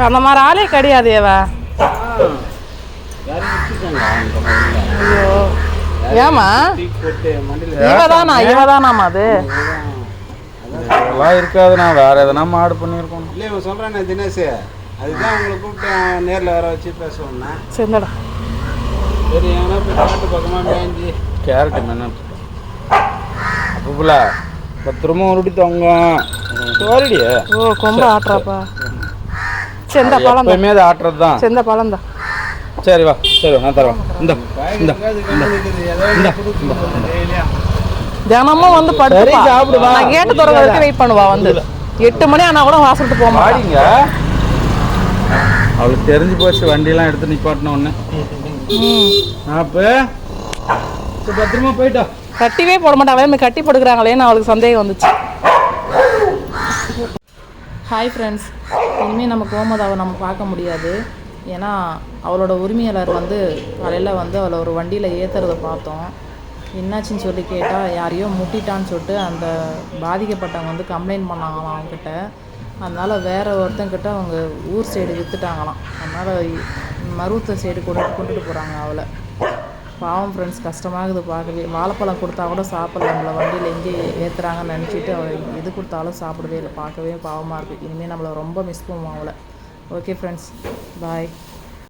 அந்த மாதிரி ஆளே கிடையாது இவ. ஐயோ ஏமா இவதானாமா அது அதெல்லாம் இருக்காதுண்ணா. வேற எதனா மாடு பண்ணியிருக்கோம். இல்லை இவன் சொல்கிறேண்ணே தினேஷ், அதுதான் உங்களை கூப்பிட்டு நேரில் வர வச்சு பேசுவோம்ண்ணா. சரிடா. சரி ஏன்னா இப்போ காட்டு பக்கமாக மேய்ஞ்சி கேரட் என்ன அப்பல 10 ரூபா உருட்டி தவங்க சோரிடியே. ஓ கொம்ப ஆட்டுறாப்பா. செந்த பழம் எப்பயுமே அது ஆட்டுறது தான். செந்த பழம் தான். சரி வா சரி நான் தருவேன். இந்த தினமும் வந்து படுத்து சாப்பிடுவா. நான் கேட்டு திறக்க வரைக்கும் வெயிட் பண்ணுவா. வந்து 8 மணி ஆனால் கூட வாசல்ட்டு போக மாட்டீங்க. அவளுக்கு தெரிஞ்சு போச்சு வண்டியெல்லாம் எடுத்து நிப்பாட்டின ஒன்று. அப்போ பத்திரமா போயிட்டா. கட்டிவே போட மாட்டாங்களே, கட்டி போடுக்கிறாங்களேன்னு அவளுக்கு சந்தேகம் வந்துச்சு. ஹாய் ஃப்ரெண்ட்ஸ், இனிமேல் நம்ம கோமதாவை நம்ம பார்க்க முடியாது. ஏன்னா அவளோட உரிமையாளர் வந்து காலையில் வந்து அவளை ஒரு வண்டியில் ஏற்றுறதை பார்த்தோம். என்னாச்சின்னு சொல்லி கேட்டால் யாரையோ முட்டிட்டான்னு சொல்லிட்டு அந்த பாதிக்கப்பட்டவங்க வந்து கம்ப்ளைண்ட் பண்ணாங்களாம் அவங்கக்கிட்ட. அதனால் வேறு ஒருத்தங்கிட்ட அவங்க ஊர் சைடு விற்றுட்டாங்களாம். அதனால் மருவத்தூர் சைடு கொண்டுட்டு போகிறாங்க அவளை. பாவம் ஃப்ரெண்ட்ஸ், கஷ்டமாகுது பார்க்கவே. வாழைப்பழம் கொடுத்தா கூட சாப்பிடல. நம்மளை வண்டியில் எங்கே ஏற்றுறாங்கன்னு நினச்சிட்டு அவள் எது கொடுத்தாலும் சாப்பிடவே இல்லை. பார்க்கவே பாவமாக இருக்குது. இனிமேல் நம்மளை ரொம்ப மிஸ் பண்ணுவோம் அவளை. ஓகே ஃப்ரெண்ட்ஸ், பாய்.